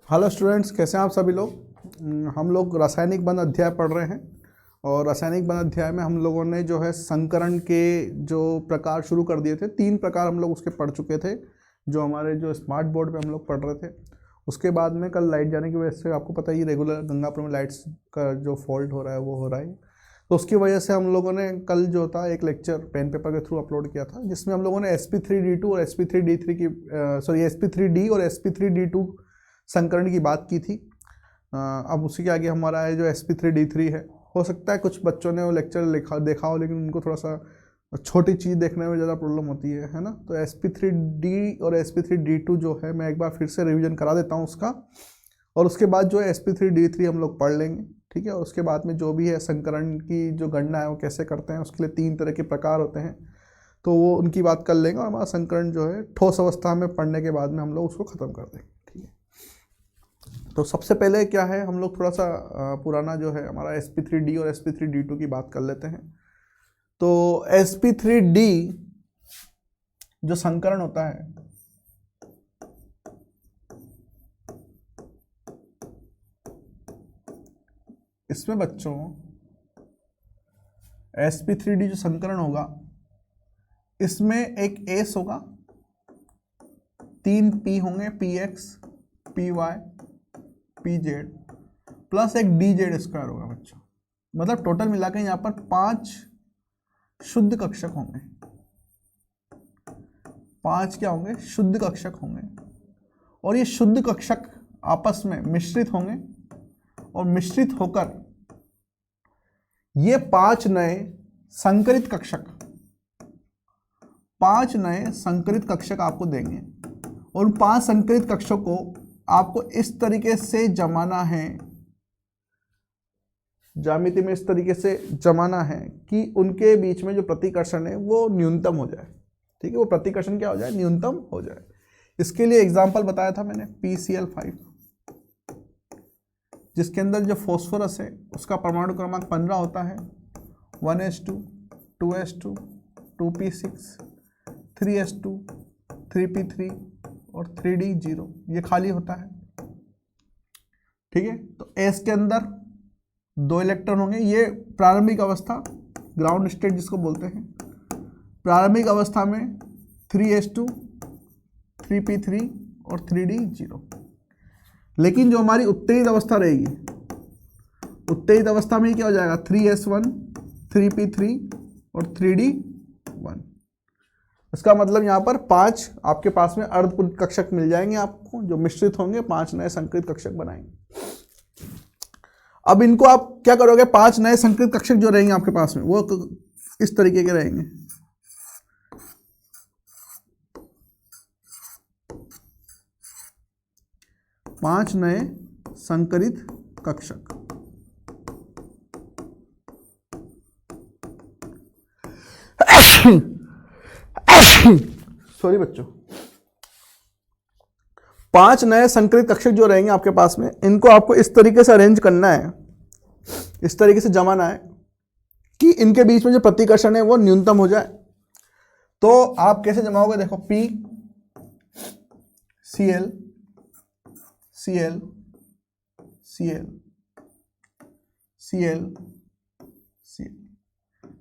Hello students, कैसे हैं आप सभी लोग। हम लोग रासायनिक बंध अध्याय पढ़ रहे हैं और रासायनिक बंध अध्याय में हम लोगों ने जो है संकरण के जो प्रकार शुरू कर दिए थे। 3 प्रकार हम लोग उसके पढ़ चुके थे जो हमारे जो स्मार्ट बोर्ड पे हम लोग पढ़ रहे थे। उसके बाद में कल लाइट जाने की वजह से आपको पता ही रेगुलर गंगापुर में लाइट्स का जो फॉल्ट हो रहा है वो हो रहा है, तो उसकी वजह से हम लोगों ने कल जो था एक लेक्चर पेन पेपर के थ्रू अपलोड किया था जिसमें हम लोगों ने sp3d2 और sp3d3 की sp3d और sp3d2 संकरण की बात की थी। अब उसी के आगे हमारा है जो sp3d3 है। हो सकता है कुछ बच्चों ने वो लेक्चर देखा हो लेकिन उनको थोड़ा सा छोटी चीज़ देखने में ज़्यादा प्रॉब्लम होती है ना। तो sp3d और sp3d2 जो है मैं एक बार फिर से रिवीजन करा देता हूँ उसका, और उसके बाद जो है sp3d3 हम लोग पढ़ लेंगे, ठीक है। और उसके बाद में जो भी है संकरण की जो गणना है वो कैसे करते हैं, उसके लिए 3 तरह के प्रकार होते हैं, तो वो उनकी बात कर लेंगे। और हमारा संकरण जो है ठोस अवस्था में पढ़ने के बाद में हम लोग उसको ख़त्म कर देंगे, ठीक है। तो सबसे पहले क्या है, हम लोग थोड़ा सा पुराना जो है हमारा sp3d और sp3d2 की बात कर लेते हैं। तो sp3d जो संकरण होता है इसमें बच्चों sp3d जो संकरण होगा इसमें एक S होगा, 3 P होंगे, px py pz प्लस एक dz स्क्वायर होगा बच्चों। मतलब टोटल मिलाकर यहाँ पर 5 शुद्ध कक्षक होंगे। 5 क्या होंगे? शुद्ध कक्षक होंगे। और ये शुद्ध कक्षक आपस में मिश्रित होंगे और मिश्रित होकर ये 5 नए संकरित कक्षक 5 नए संकरित कक्षक आपको देंगे। और उन 5 संकरित कक्षकों को आपको इस तरीके से जमाना है, ज्यामिति में इस तरीके से जमाना है कि उनके बीच में जो प्रतिकर्षण है वो न्यूनतम हो जाए, ठीक है। वो प्रतिकर्षण क्या हो जाए? न्यूनतम हो जाए। इसके लिए एग्जांपल बताया था मैंने PCl5, जिसके अंदर जो फॉस्फोरस है उसका परमाणु क्रमांक 15 होता है, 1s2 2s2 2p6 3s2 3p3 और 3d0, ये खाली होता है, ठीक है। तो S के अंदर 2 इलेक्ट्रॉन होंगे। ये प्रारंभिक अवस्था, ग्राउंड स्टेट जिसको बोलते हैं। प्रारंभिक अवस्था में 3s2 3p3 और 3d0। लेकिन जो हमारी उत्तेजित अवस्था रहेगी, उत्तेजित अवस्था में क्या हो जाएगा? 3s1 3p3 और 3d1। इसका मतलब यहाँ पर 5 आपके पास में अर्धपूर्ण कक्षक मिल जाएंगे आपको, जो मिश्रित होंगे, 5 नए संकरित कक्षक बनाएंगे। अब इनको आप क्या करोगे? 5 नए संकरित कक्षक जो रहेंगे आपके पास में वो इस तरीके के रहेंगे। पांच नए संकरित कक्षक। सॉरी बच्चों, 5 नए संकरित कक्षक जो रहेंगे आपके पास में, इनको आपको इस तरीके से अरेंज करना है, इस तरीके से जमाना है कि इनके बीच में जो प्रतिकर्षण है वो न्यूनतम हो जाए। तो आप कैसे जमाओगे? देखो, P Cl Cl Cl Cl Cl,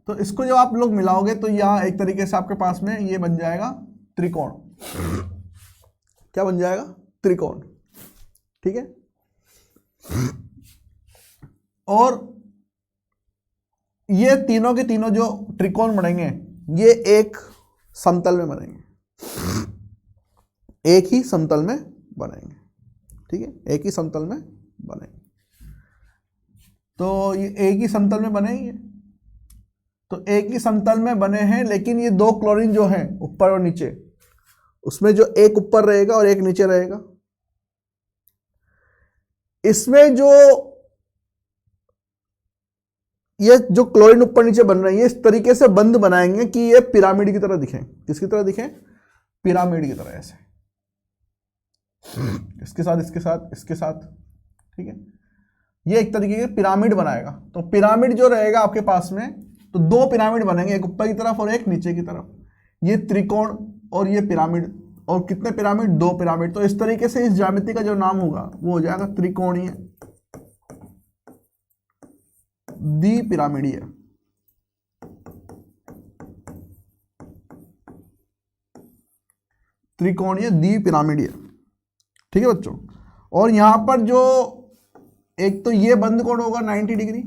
तो इसको जब आप लोग मिलाओगे तो यहां एक तरीके से आपके पास में ये बन जाएगा त्रिकोण। क्या बन जाएगा? त्रिकोण, ठीक है। और ये तीनों के तीनों जो त्रिकोण बनेंगे ये एक समतल में बनेंगे, एक ही समतल में बनेंगे, ठीक है। एक ही समतल में बनेंगे। तो ये एक ही समतल में बनेंगे, तो एक ही समतल में बने हैं, लेकिन ये 2 क्लोरीन जो हैं ऊपर और नीचे, उसमें जो एक ऊपर रहेगा और एक नीचे रहेगा। इसमें जो ये जो क्लोरीन ऊपर नीचे बन रहे हैं ये इस तरीके से बंध बनाएंगे कि ये पिरामिड की तरह दिखें। किसकी तरह दिखें? पिरामिड की तरह, ऐसे इसके साथ इसके साथ इसके साथ, ठीक है। ये एक तरीके के पिरामिड बनाएगा। तो पिरामिड जो रहेगा आपके पास में, तो 2 पिरामिड बनेंगे, एक ऊपर की तरफ और एक नीचे की तरफ। ये त्रिकोण और ये पिरामिड और कितने पिरामिड, 2 पिरामिड। तो इस तरीके से इस ज्यामिति का जो नाम होगा वो हो जाएगा त्रिकोणीय द्विपिरामिडीय। त्रिकोणीय द्विपिरामिडीय, ठीक है बच्चों। और यहां पर जो एक तो ये बंद कोण होगा 90 डिग्री,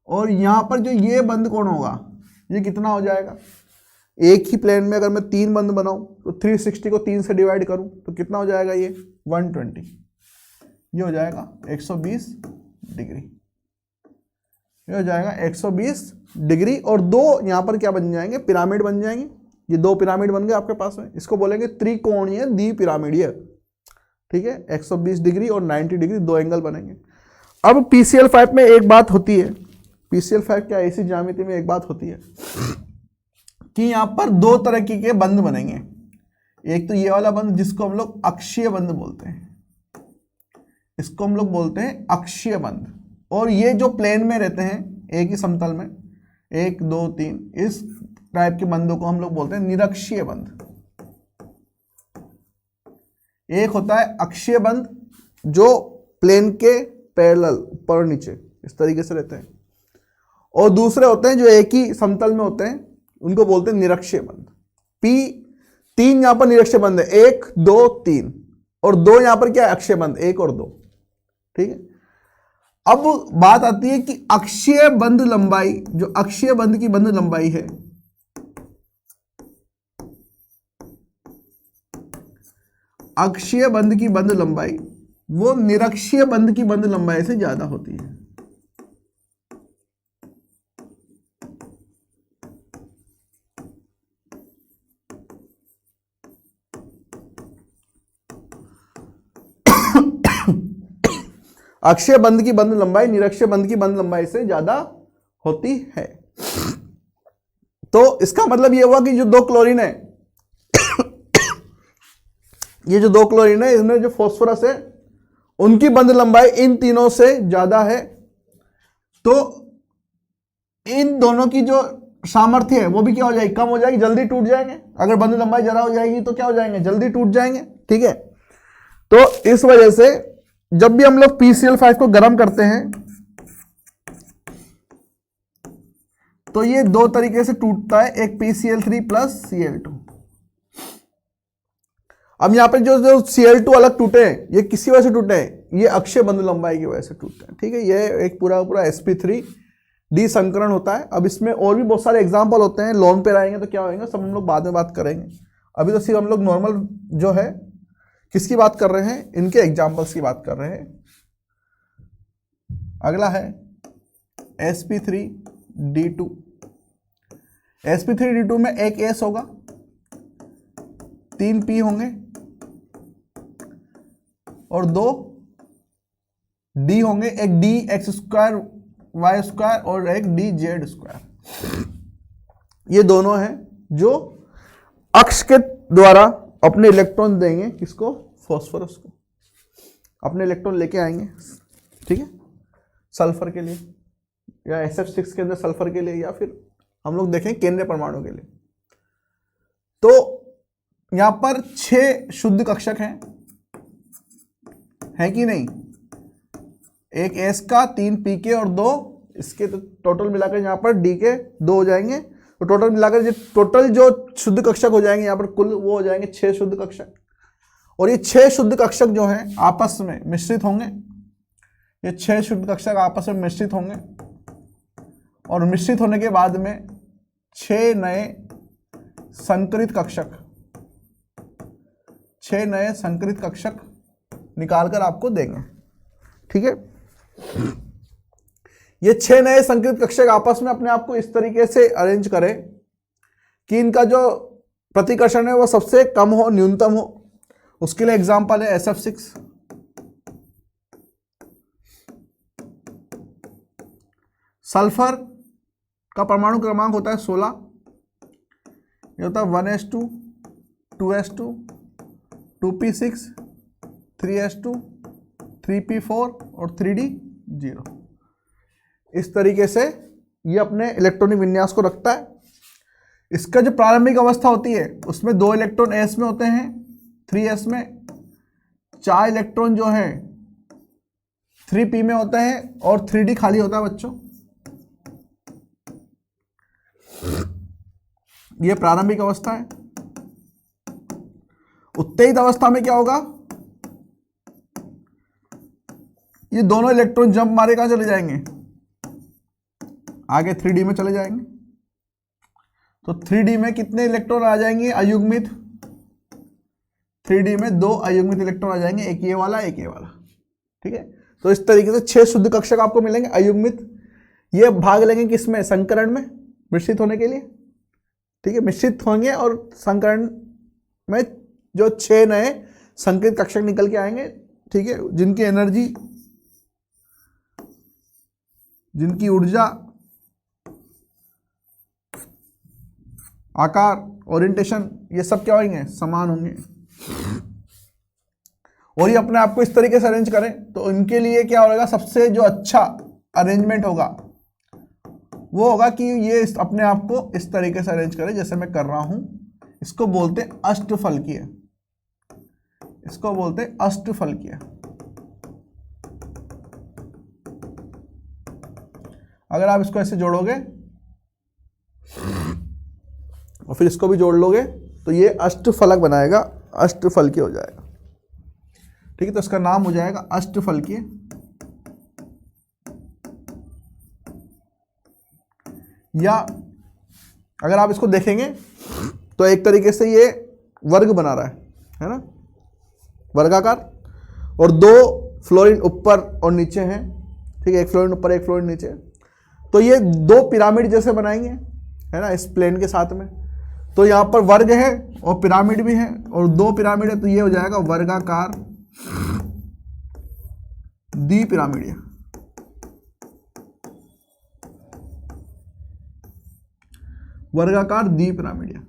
और यहां पर जो ये बंद कोण होगा ये कितना हो जाएगा, एक ही प्लेन में अगर मैं 3 बंद बनाऊं तो 360 को 3 से डिवाइड करूं तो कितना हो जाएगा, ये 120, ये हो जाएगा 120 डिग्री, ये हो जाएगा 120 डिग्री। और 2 यहां पर क्या बन जाएंगे, पिरामिड बन जाएंगे। ये 2 पिरामिड बन गए आपके पास में, इसको बोलेंगे त्रिकोणीय द्विपिरामिडीय, ठीक है। 120 डिग्री और 90 डिग्री 2 एंगल बनेंगे। अब PCL5 में एक बात होती है, PCL5 क्या ऐसी ज्यामिति में एक बात होती है कि यहां पर 2 तरह के बंद बनेंगे। एक तो ये वाला बंद जिसको हम लोग अक्षीय बंद बोलते हैं, इसको हम लोग बोलते हैं अक्षीय बंद। और ये जो प्लेन में रहते हैं एक ही समतल में, 1 2 3, इस टाइप के बंदों को हम लोग बोलते हैं निरक्षीय बंद। एक होता है अक्षीय बंद जो प्लेन के पैरेलल ऊपर और नीचे इस तरीके से रहते हैं, और दूसरे होते हैं जो एक ही समतल में होते हैं, उनको बोलते हैं निरक्षीय बंद। P3 यहां पर निरक्षीय बंद है, 1 2 3, और 2 यहां पर क्या है, अक्षीय बंद 1 और 2, ठीक है। अब बात आती है कि अक्षीय बंद लंबाई, जो अक्षीय बंद की बंद लंबाई है, अक्षीय बंद की बंद लंबाई वो निरक्षीय बंद की बंद लंबाई से ज्यादा होती है। अक्षीय बंद की बंद लंबाई निरक्षीय बंद की बंद लंबाई से ज्यादा होती है। तो इसका मतलब यह हुआ कि जो 2 क्लोरीन है, ये जो 2 क्लोरीन है, इसमें जो फास्फोरस है उनकी बंद लंबाई इन तीनों से ज्यादा है। तो इन दोनों की जो सामर्थ्य है वो भी क्या हो जाएगी, कम हो जाएगी, जल्दी टूट जाएंगे। अगर बंद लंबाई ज्यादा हो जाएगी तो क्या हो जाएंगे, जल्दी टूट जाएंगे, ठीक है। तो इस वजह से जब भी हम लोग PCL5 को गर्म करते हैं तो ये 2 तरीके से टूटता है, एक PCL3 प्लस Cl2। अब यहां पे जो Cl2 अलग टूटे हैं, ये किसी वजह से टूटे हैं, ये अक्षीय बंद लंबाई की वजह से टूटते हैं, ठीक है। ये एक पूरा sp3d संकरण होता है। अब इसमें और भी बहुत सारे एग्जाम्पल होते हैं, लोन पे आएंगे तो क्या होगा सब हम लोग बाद में बात करेंगे। अभी तो सिर्फ हम लोग नॉर्मल जो है किसकी बात कर रहे हैं, इनके एग्जाम्पल्स की बात कर रहे हैं। अगला है sp3d2। sp3d2 में एक S होगा, 3 P होंगे और 2 D होंगे, एक D x² y² और एक D z²। ये दोनों हैं जो अक्ष के द्वारा अपने इलेक्ट्रॉन देंगे, किसको, फास्फोरस को अपने इलेक्ट्रॉन लेके आएंगे, ठीक है, सल्फर के लिए या SF6 के अंदर सल्फर के लिए, या फिर हम लोग देखें केंद्रीय परमाणु के लिए। तो यहां पर 6 शुद्ध कक्षक हैं कि नहीं, एक S का, 3 P के और 2 इसके, तो टोटल मिलाकर यहां पर D के 2 हो जाएंगे। तो टोटल मिलाकर जो टोटल जो शुद्ध कक्षक हो जाएंगे यहां पर कुल वो हो जाएंगे 6 शुद्ध कक्षक। और ये 6 शुद्ध कक्षक जो हैं आपस में मिश्रित होंगे, ये 6 शुद्ध कक्षक आपस में मिश्रित होंगे, और मिश्रित होने के बाद में 6 नए संकरित कक्षक, 6 नए संकरित कक्षक निकालकर आपको देंगे, ठीक है। ये 6 नए संकरित कक्षक आपस में अपने आप को इस तरीके से अरेंज करें कि इनका जो प्रतिकर्षण है वो सबसे कम हो, न्यूनतम हो। उसके लिए एग्जांपल है SF6। सल्फर का परमाणु क्रमांक होता है 16, ये होता है 1s2 2s2 2p6 3s2 3p4 और 3d0। इस तरीके से ये अपने इलेक्ट्रॉनिक विन्यास को रखता है। इसका जो प्रारंभिक अवस्था होती है उसमें 2 इलेक्ट्रॉन s में होते हैं, 3s में, 4 इलेक्ट्रॉन जो है 3p में होते हैं और 3d खाली होता है बच्चों। ये प्रारंभिक अवस्था है। उत्तेजित अवस्था में क्या होगा, ये दोनों इलेक्ट्रॉन जंप मारे कहां चले जाएंगे, आगे 3d में चले जाएंगे। तो 3d में कितने इलेक्ट्रॉन आ जाएंगे अयुग्मित, 3d में 2 अयुग्मित इलेक्ट्रॉन आ जाएंगे, एक ये वाला एक ये वाला। ठीक है, तो इस तरीके से 6 शुद्ध कक्षक आपको मिलेंगे अयुग्मित। ये भाग लेंगे किसमें, संकरण में मिश्रित होने के लिए। ठीक है, मिश्रित होंगे और संकरण में जो 6 नए संकेत कक्षक निकल के आएंगे। ठीक है, जिनकी एनर्जी, जिनकी ऊर्जा, आकार, ओरिएंटेशन, ये सब क्या होंगे, समान होंगे। और ये अपने आप को इस तरीके से अरेंज करें तो इनके लिए क्या होगा, सबसे जो अच्छा अरेंजमेंट होगा वो होगा कि ये अपने आप को इस तरीके से अरेंज करें जैसे मैं कर रहा हूं। इसको बोलते हैं अष्टफलकीय, इसको बोलते हैं अष्टफलकीय। अगर आप इसको ऐसे जोड़ोगे और फिर इसको भी जोड़ लोगे तो ये अष्टफलक बनाएगा, अष्टफलकीय हो जाएगा। ठीक है, तो इसका नाम हो जाएगा अष्टफलकीय। या अगर आप इसको देखेंगे तो एक तरीके से ये वर्ग बना रहा है ना, वर्गाकार, और 2 फ्लोरीन ऊपर और नीचे हैं। ठीक है, एक फ्लोरीन ऊपर एक फ्लोरीन नीचे, तो ये 2 पिरामिड जैसे बनाएंगे, है ना, इस प्लेन के साथ में। तो यहाँ पर वर्ग है और पिरामिड भी है और 2 पिरामिड है, तो ये हो जाएगा वर्गाकार द्विपिरामिडीय। वर्गाकार द्विपिरामिडीय।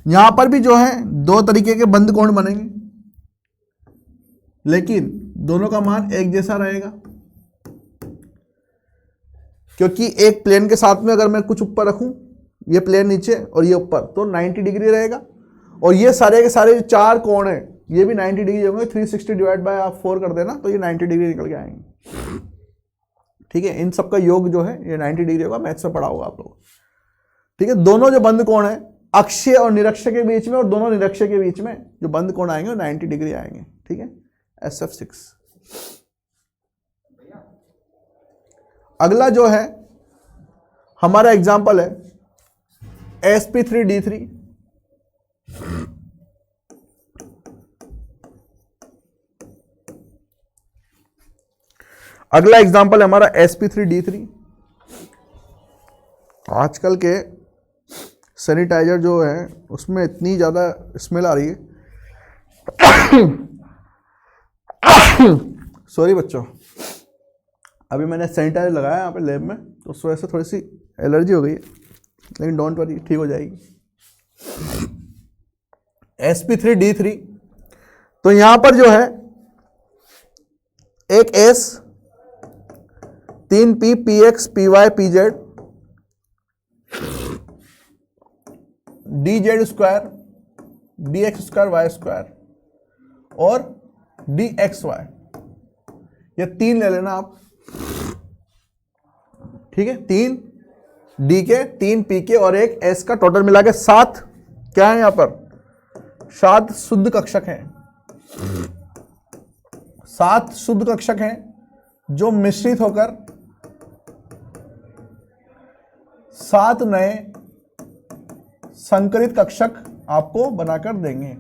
यहां पर भी जो है 2 तरीके के बंद कोण बनेंगे, लेकिन दोनों का मान एक जैसा रहेगा, क्योंकि एक प्लेन के साथ में अगर मैं कुछ ऊपर रखूं, ये प्लेन नीचे और ये ऊपर, तो 90 डिग्री रहेगा। और ये सारे के सारे 4 कोण हैं, ये भी 90 डिग्री होंगे। 360 डिवाइड बाय आप 4 कर देना तो ये 90 डिग्री निकल के आएंगे। ठीक है, इन सबका योग जो है ये 90 डिग्री होगा, मैथ्स में पढ़ा होगा आप लोग। ठीक है, दोनों जो बंद कोण है अक्षीय और निरक्षीय के बीच में, और दोनों निरक्षीय के बीच में जो बंद कोण आएंगे वो 90 डिग्री आएंगे। ठीक है, SF6। अगला जो है हमारा एग्जाम्पल है sp3d3। अगला एग्जाम्पल है हमारा sp3d3। आजकल के सैनिटाइजर जो है उसमें इतनी ज़्यादा स्मेल आ रही है सॉरी बच्चों, अभी मैंने सैनिटाइजर लगाया यहाँ पे लैब में, तो उस वजह से थोड़ी सी एलर्जी हो गई है, लेकिन डोंट वरी, ठीक हो जाएगी। sp3d3, तो यहाँ पर जो है एक S, 3p, px, py, pz, dz square, dx square, y square और dxy, ये 3 ले लेना आप। ठीक है, 3 d के, 3 p के और एक s का, टोटल मिला के 7 क्या है, यहां पर 7 शुद्ध कक्षक हैं। 7 शुद्ध कक्षक हैं जो मिश्रित होकर 7 नए संकरित कक्षक आपको बनाकर देंगे।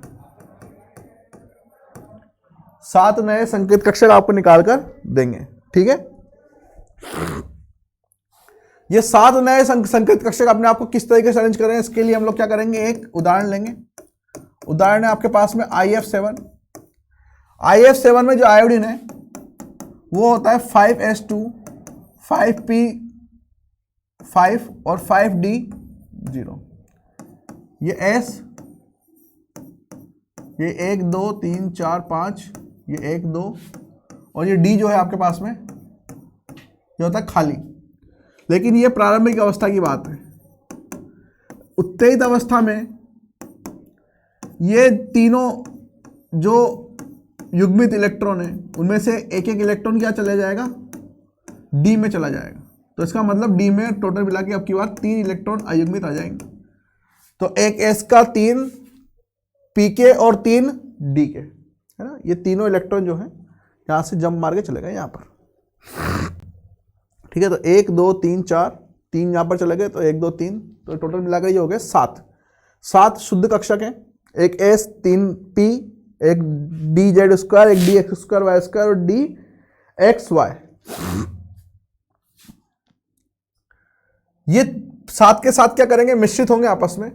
7 नए संकरित कक्षक आपको निकालकर देंगे। ठीक है, ये 7 नए संकरित कक्षक अपने आपको किस तरीके से अरेंज करें, इसके लिए हम लोग क्या करेंगे, एक उदाहरण लेंगे। उदाहरण है आपके पास में IF7। IF7 में जो आयोडीन है वो होता है 5s2, 5p5 और 5d0। ये S, ये 1 2 3 4 5, ये 1 2, और ये D जो है आपके पास में ये होता है खाली। लेकिन ये प्रारंभिक अवस्था की बात है। उत्तेजित उत्तेजित अवस्था में ये तीनों जो युग्मित इलेक्ट्रॉन है उनमें से एक एक इलेक्ट्रॉन क्या चला जाएगा, डी में चला जाएगा। तो इसका मतलब डी में टोटल मिला के अब की बार 3 इलेक्ट्रॉन अयुग्मित आ जाएंगे। तो एक एस का 3 पी के और 3 डी के, है ना। ये तीनों इलेक्ट्रॉन जो है यहाँ से जंप मार के चले गए यहाँ पर, ठीक है। तो 1 2 3 4, 3 यहाँ पर चले गए, तो 1 2 3, तो टोटल मिलाकर ये हो गए 7 शुद्ध कक्षक हैं। एक एस, 3 पी, एक डी जेड स्क्वायर, एक d x square y square और डी एक्स वाई। ये 7 के साथ क्या करेंगे, मिश्रित होंगे आपस में, है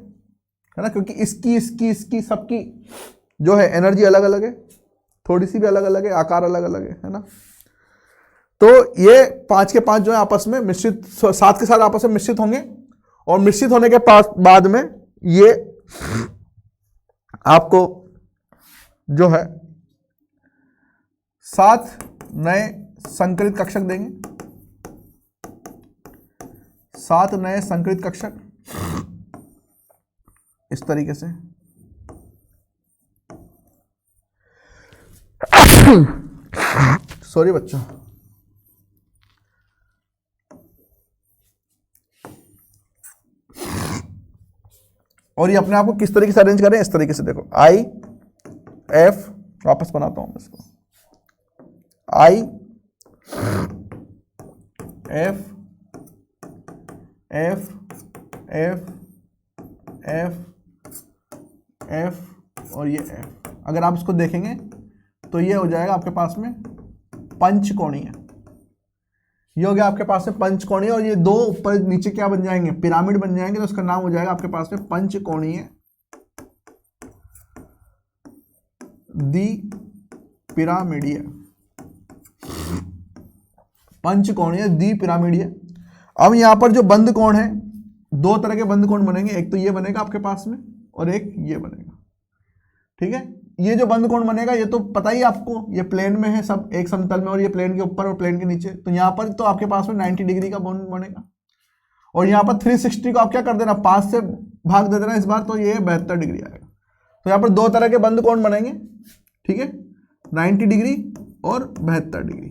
ना, क्योंकि इसकी सबकी जो है एनर्जी अलग अलग है, थोड़ी सी भी अलग अलग है, आकार अलग अलग है ना। तो ये 5 के 5 जो है आपस में मिश्रित, 7 के साथ आपस में मिश्रित होंगे, और मिश्रित होने के बाद में ये आपको जो है 7 नए संकरित कक्षक देंगे, 7 नए संकरित कक्षक इस तरीके से। सॉरी बच्चों, और ये अपने आप को किस तरीके से अरेंज करें, इस तरीके से देखो, आई एफ, वापस बनाता हूं इसको, I F F F F F और ये एफ। अगर आप इसको देखेंगे तो ये हो जाएगा आपके पास में पंचकोणीय, ये हो गया आपके पास में पंचकोणीय, और ये 2 ऊपर नीचे क्या बन जाएंगे, पिरामिड बन जाएंगे। तो उसका नाम हो जाएगा आपके पास में पंचकोणीय द्विपिरामिडीय, पंचकोणीय द्विपिरामिडीय। अब यहां पर जो बंद कोण है, 2 तरह के बंद कोण बनेंगे, एक तो ये बनेगा आपके पास में और एक ये बनेगा, ठीक है। ये जो बंद कोण बनेगा ये तो पता ही आपको, ये प्लेन में है सब एक समतल में, और ये प्लेन के ऊपर और प्लेन के नीचे। तो यहाँ पर तो आपके पास में 90 डिग्री का बॉन्ड बनेगा, और यहाँ पर 360 को आप क्या कर देना, 5 से भाग दे देना इस बार, तो ये 72 डिग्री आएगा। तो यहाँ पर 2 तरह के बंद कोण बनेंगे, ठीक है, 90 डिग्री और 72 डिग्री,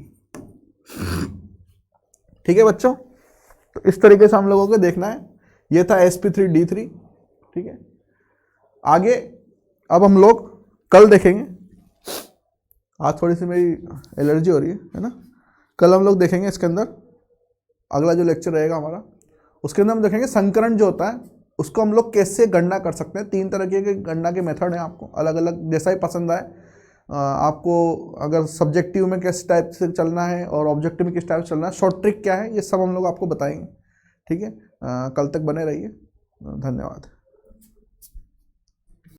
ठीक है बच्चों। तो इस तरीके से हम लोगों को देखना है। ये था sp3d3, ठीक है। आगे अब हम लोग कल देखेंगे, आज थोड़ी सी मेरी एलर्जी हो रही है ना। कल हम लोग देखेंगे इसके अंदर, अगला जो लेक्चर रहेगा हमारा, उसके अंदर हम देखेंगे संकरण जो होता है उसको हम लोग कैसे गणना कर सकते हैं। 3 तरह के गणना के मेथड हैं, आपको अलग अलग जैसा ही पसंद आए। आपको अगर सब्जेक्टिव में किस टाइप से चलना है और ऑब्जेक्टिव में किस टाइप से चलना है, शॉर्ट ट्रिक क्या है, ये सब हम लोग आपको बताएंगे, ठीक है। कल तक बने रहिए, धन्यवाद।